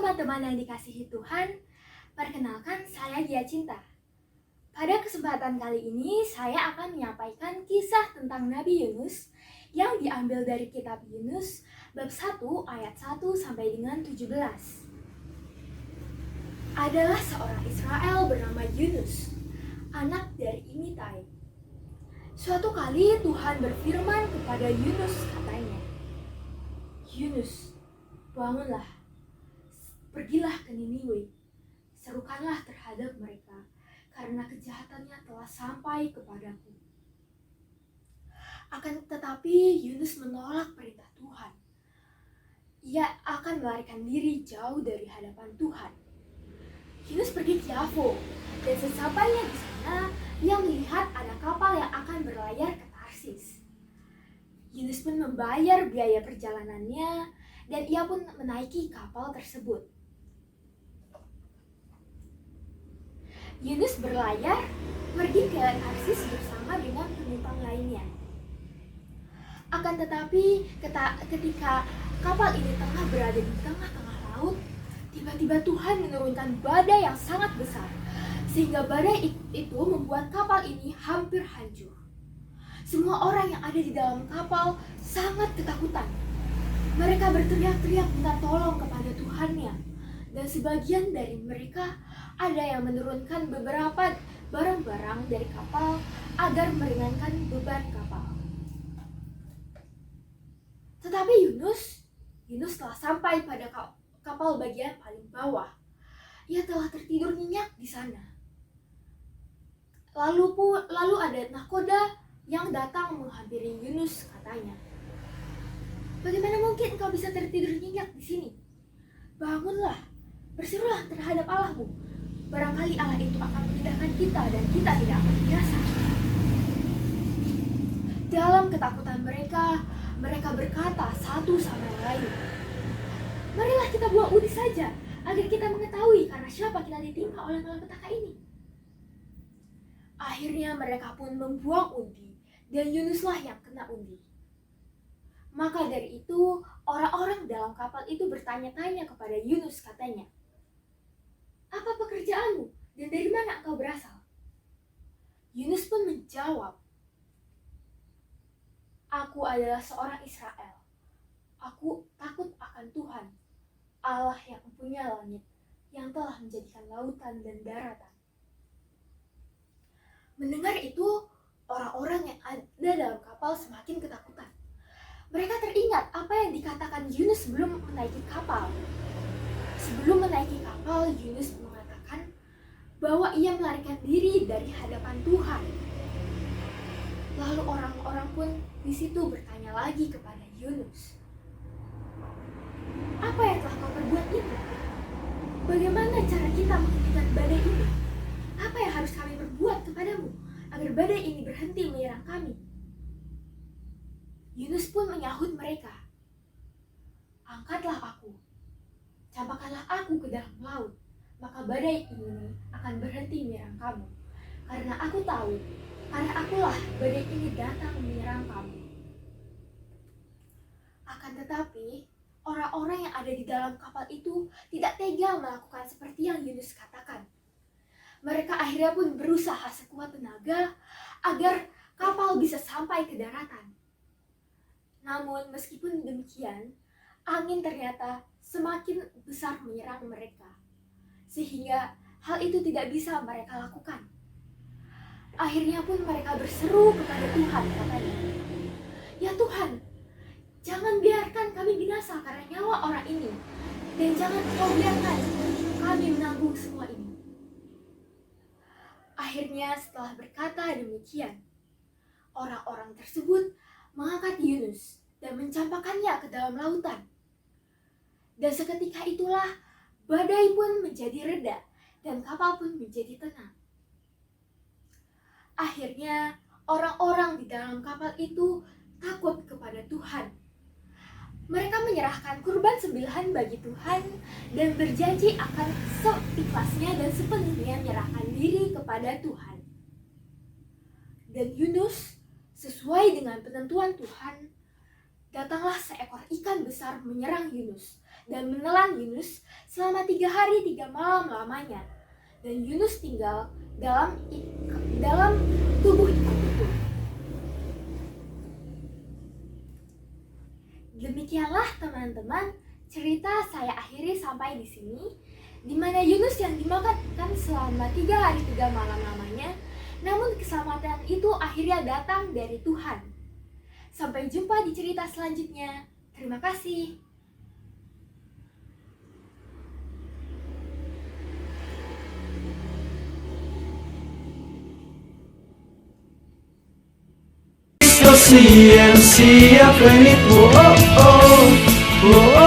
teman-teman yang dikasihi Tuhan, perkenalkan saya Gia Cinta. Pada kesempatan kali ini saya akan menyampaikan kisah tentang Nabi Yunus yang diambil dari kitab Yunus bab 1 ayat 1 sampai dengan 17. Adalah seorang Israel bernama Yunus, anak dari Amitai. Suatu kali Tuhan berfirman kepada Yunus, katanya, "Yunus, bangunlah, pergilah ke Niniwe, serukanlah terhadap mereka, karena kejahatannya telah sampai kepadaku." Akan tetapi Yunus menolak perintah Tuhan. Ia akan melarikan diri jauh dari hadapan Tuhan. Yunus pergi ke Yafo, dan sesampainya di sana, ia melihat ada kapal yang akan berlayar ke Tarsis. Yunus pun membayar biaya perjalanannya, dan ia pun menaiki kapal tersebut. Yunus berlayar pergi ke Tarsis bersama dengan penumpang lainnya. Akan tetapi ketika kapal ini tengah berada di tengah-tengah laut, tiba-tiba Tuhan menurunkan badai yang sangat besar, sehingga badai itu membuat kapal ini hampir hancur. Semua orang yang ada di dalam kapal sangat ketakutan. Mereka berteriak-teriak minta tolong kepada Tuhannya, dan sebagian dari mereka ada yang menurunkan beberapa barang-barang dari kapal agar meringankan beban kapal. Tetapi Yunus telah sampai pada kapal bagian paling bawah. Ia telah tertidur nyenyak di sana. Lalu ada nahkoda yang datang menghampiri Yunus, katanya, "Bagaimana mungkin engkau bisa tertidur nyenyak di sini? Bangunlah, berserulah terhadap Allahmu. Barangkali Allah itu akan memindahkan kita dan kita tidak akan binasa." Dalam ketakutan mereka berkata satu sama yang lain, "Marilah kita buang undi saja, agar kita mengetahui karena siapa kita ditimpa oleh malapetaka ini." Akhirnya mereka pun membuang undi, dan Yunuslah yang kena undi. Maka dari itu, orang-orang dalam kapal itu bertanya-tanya kepada Yunus, katanya, "Apa pekerjaanmu dan dari mana engkau berasal?" Yunus pun menjawab, "Aku adalah seorang Israel. Aku takut akan Tuhan, Allah yang mempunyai langit, yang telah menjadikan lautan dan daratan." Mendengar itu, orang-orang yang ada dalam kapal semakin ketakutan. Mereka teringat apa yang dikatakan Yunus sebelum menaiki kapal. Sebelum menaiki kapal, Yunus mengatakan bahwa ia melarikan diri dari hadapan Tuhan. Lalu orang-orang pun di situ bertanya lagi kepada Yunus, "Apa yang telah kau perbuat ini? Bagaimana cara kita menghentikan badai ini? Apa yang harus kami perbuat kepadamu agar badai ini berhenti menyerang kami?" Yunus pun menyahut mereka, "Angkatlah aku, campakkanlah aku ke dalam laut, maka badai ini akan berhenti menyerang kamu. Karena aku tahu, karena akulah badai ini datang menyerang kamu." Akan tetapi, orang-orang yang ada di dalam kapal itu tidak tega melakukan seperti yang Yunus katakan. Mereka akhirnya pun berusaha sekuat tenaga agar kapal bisa sampai ke daratan. Namun meskipun demikian, angin ternyata semakin besar menyerang mereka, sehingga hal itu tidak bisa mereka lakukan. Akhirnya pun mereka berseru kepada Tuhan, katanya, "Ya Tuhan, jangan biarkan kami binasa karena nyawa orang ini, dan jangan Kau biarkan kami menanggung semua ini." Akhirnya setelah berkata demikian, orang-orang tersebut mengangkat Yunus dan mencampakkannya ke dalam lautan. Dan seketika itulah badai pun menjadi reda dan kapal pun menjadi tenang. Akhirnya orang-orang di dalam kapal itu takut kepada Tuhan. Mereka menyerahkan kurban sembelihan bagi Tuhan dan berjanji akan seikhlasnya dan sepenuhnya menyerahkan diri kepada Tuhan. Dan Yunus, sesuai dengan penentuan Tuhan, datanglah seekor ikan besar menyerang Yunus dan menelan Yunus selama 3 hari 3 malam lamanya. Dan Yunus tinggal dalam tubuh ikan itu. Demikianlah teman-teman, cerita saya akhiri sampai di sini, di mana Yunus yang dimakan ikan selama 3 hari 3 malam lamanya, namun keselamatan itu akhirnya datang dari Tuhan. Sampai jumpa di cerita selanjutnya. Terima kasih. CNC, I play it, whoa, oh, oh, whoa.